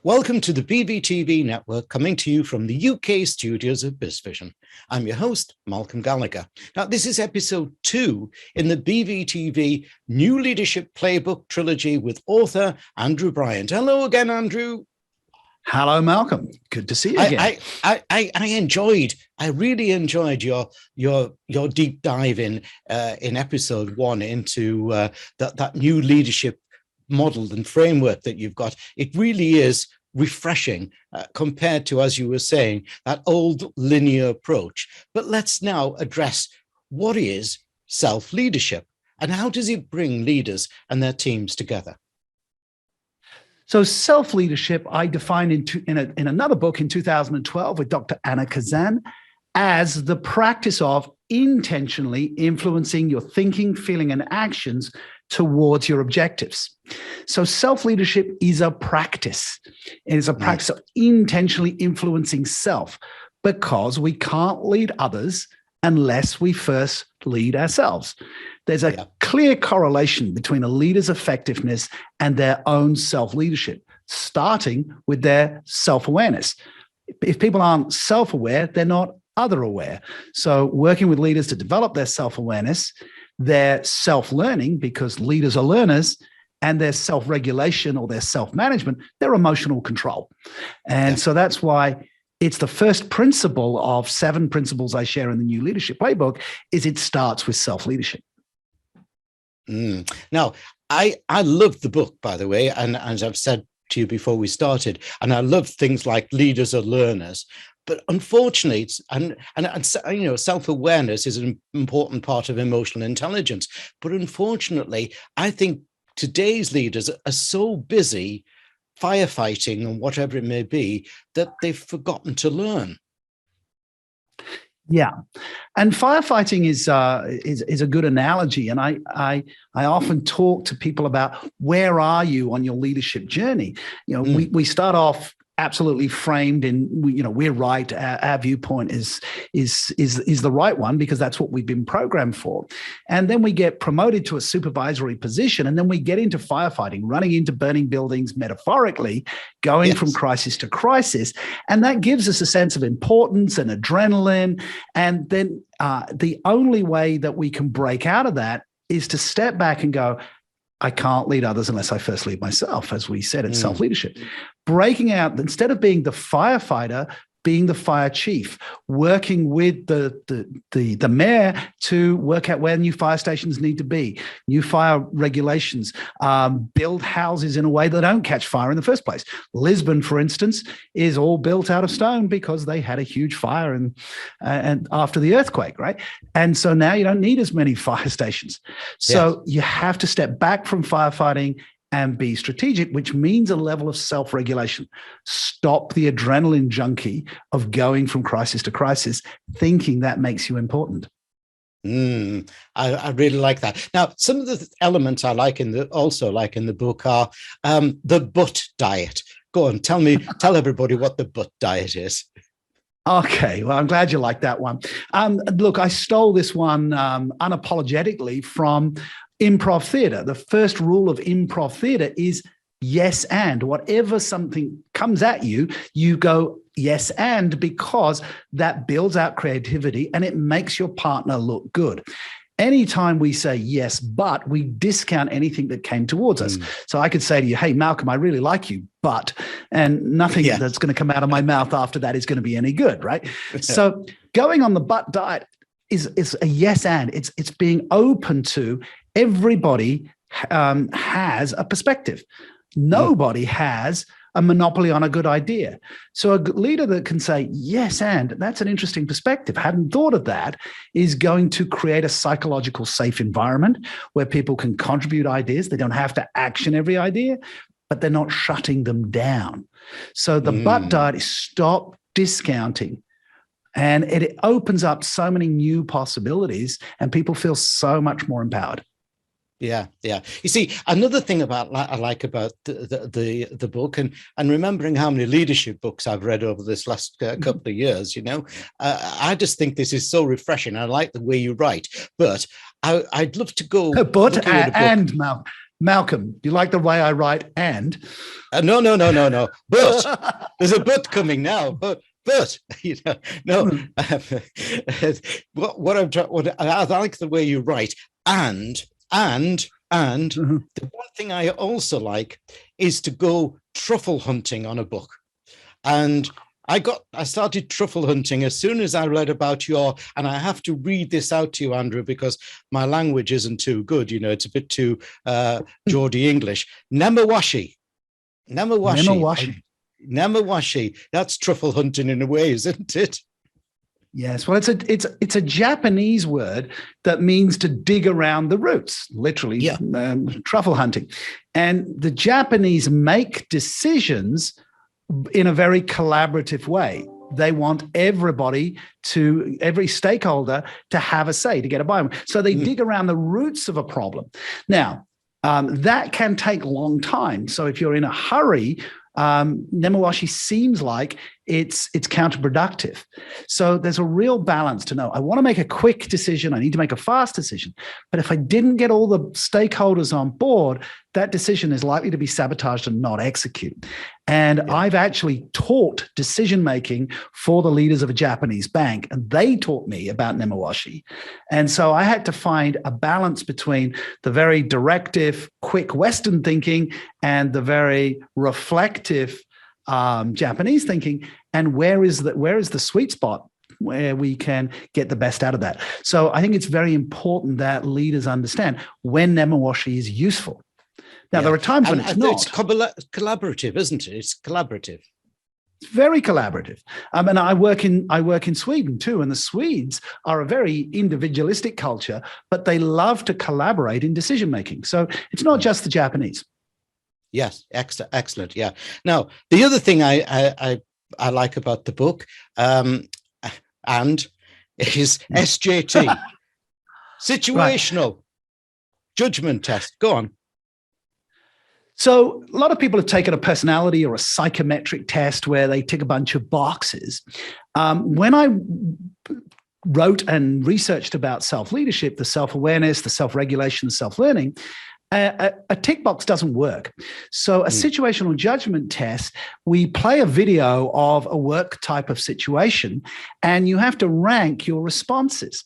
Welcome to the BVTV Network, coming to you from the UK studios of BizVision. I'm your host, Malcolm Gallagher. Now, this is episode 2 in the BVTV New Leadership Playbook Trilogy with author Andrew Bryant. Hello again, Andrew. Hello, Malcolm. Good to see you again. I really enjoyed your deep dive in episode 1 into that new leadership model and framework that you've got. It really is refreshing compared to, as you were saying, that old linear approach. But let's now address what is self-leadership and how does it bring leaders and their teams together? So self-leadership, I defined in another book in 2012 with Dr. Anna Kazan as the practice of intentionally influencing your thinking, feeling, and actions towards your objectives. So self-leadership is a practice. It is a practice of intentionally influencing self, because we can't lead others unless we first lead ourselves. There's a clear correlation between a leader's effectiveness and their own self-leadership, starting with their self-awareness. If people aren't self-aware, they're not other-aware. So working with leaders to develop their self-awareness, their self-learning, because leaders are learners, and their self-regulation or their self-management, their emotional control. And so that's why it's the first principle of 7 principles I share in the New Leadership Playbook, is it starts with self-leadership. Now, I love the book, by the way, and as I've said to you before we started, and I love things like leaders are learners. But unfortunately, self-awareness is an important part of emotional intelligence. But unfortunately, I think today's leaders are so busy firefighting and whatever it may be that they've forgotten to learn. Yeah, and firefighting is a good analogy, and I often talk to people about where are you on your leadership journey. You know, we start off absolutely framed in, we're right. Our viewpoint is the right one because that's what we've been programmed for. And then we get promoted to a supervisory position, and then we get into firefighting, running into burning buildings, metaphorically, going from crisis to crisis. And that gives us a sense of importance and adrenaline. And then the only way that we can break out of that is to step back and go, I can't lead others unless I first lead myself, as we said, it's self-leadership. Breaking out, instead of being the firefighter, being the fire chief, working with the mayor to work out where new fire stations need to be, new fire regulations, build houses in a way that don't catch fire in the first place. Lisbon, for instance, is all built out of stone because they had a huge fire and after the earthquake, right? And so now you don't need as many fire stations. So you have to step back from firefighting and be strategic, which means a level of self-regulation. Stop the adrenaline junkie of going from crisis to crisis, thinking that makes you important. I really like that. Now, some of the elements I like in the book are the butt diet. Go on, tell everybody what the butt diet is. Okay, well, I'm glad you like that one. Look, I stole this one unapologetically from improv theater. The first rule of improv theater is yes and. Whatever something comes at you, you go yes and, because that builds out creativity and it makes your partner look good. Anytime we say yes, but, we discount anything that came towards us. So I could say to you, hey, Malcolm, I really like you, but, and nothing that's going to come out of my mouth after that is going to be any good, right? So going on the but diet is a yes and. It's being open to everybody has a perspective. Nobody has a monopoly on a good idea. So a leader that can say, yes, and that's an interesting perspective, hadn't thought of that, is going to create a psychological safe environment where people can contribute ideas. They don't have to action every idea, but they're not shutting them down. So the but diet is stop discounting. And it opens up so many new possibilities and people feel so much more empowered. Yeah. You see, another thing I like about the book, and remembering how many leadership books I've read over this last couple of years, I just think this is so refreshing. I like the way you write, but I'd love to go. But and Mal, Malcolm, do you like the way I write and? No. But there's a but coming now. But you know, no. What I like the way you write, and the one thing I also like is to go truffle hunting on a book. And I started truffle hunting as soon as I read about and I have to read this out to you, Andrew, because my language isn't too good. You know, it's a bit too Geordie English. Nemawashi. That's truffle hunting in a way, isn't it? Yes, well, it's a Japanese word that means to dig around the roots, literally, truffle hunting. And the Japanese make decisions in a very collaborative way. They want every stakeholder to have a say, to get a buy-in. So they dig around the roots of a problem. Now, that can take a long time. So if you're in a hurry, Nemawashi seems like it's counterproductive. So there's a real balance to know. I want to make a quick decision. I need to make a fast decision. But if I didn't get all the stakeholders on board, that decision is likely to be sabotaged and not executed. And I've actually taught decision-making for the leaders of a Japanese bank, and they taught me about Nemawashi. And so I had to find a balance between the very directive, quick Western thinking and the very reflective Japanese thinking, and where is the sweet spot where we can get the best out of that. So I think it's very important that leaders understand when Nemawashi is useful. Now, there are times when it's not. It's collaborative, isn't it? It's collaborative. It's very collaborative. And I work in Sweden too, and the Swedes are a very individualistic culture, but they love to collaborate in decision making. So it's not just the Japanese. Yes, excellent. Yeah. Now, the other thing I like about the book, and is SJT, situational judgment test. Go on. So a lot of people have taken a personality or a psychometric test where they tick a bunch of boxes. When I wrote and researched about self-leadership, the self-awareness, the self-regulation, the self-learning, a tick box doesn't work. So a situational judgment test, we play a video of a work type of situation, and you have to rank your responses.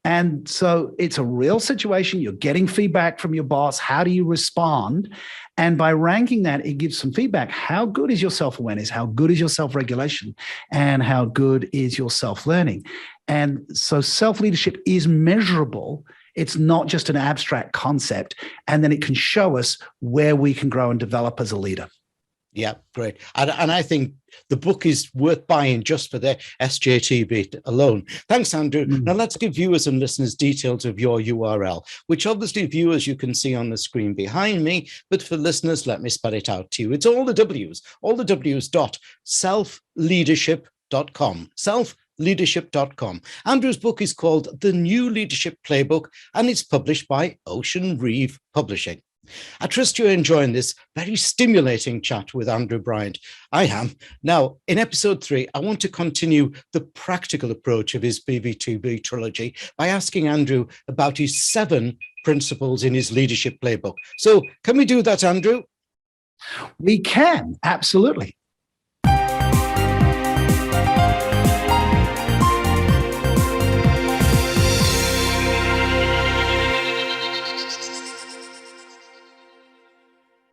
And so it's a real situation. You're getting feedback from your boss. How do you respond? And by ranking that, it gives some feedback. How good is your self-awareness? How good is your self-regulation? And how good is your self-learning? And so self-leadership is measurable. It's not just an abstract concept. And then it can show us where we can grow and develop as a leader. Yeah, great. And I think the book is worth buying just for the SJT bit alone. Thanks, Andrew. Now let's give viewers and listeners details of your URL, which obviously viewers you can see on the screen behind me, but for listeners, let me spell it out to you. It's all the W's selfleadership.com. Selfleadership.com. Andrew's book is called The New Leadership Playbook, and it's published by Ocean Reeve Publishing. I trust you're enjoying this very stimulating chat with Andrew Bryant. I am. Now, in episode 3, I want to continue the practical approach of his BVTV Trilogy by asking Andrew about his 7 principles in his leadership playbook. So can we do that, Andrew? We can, absolutely.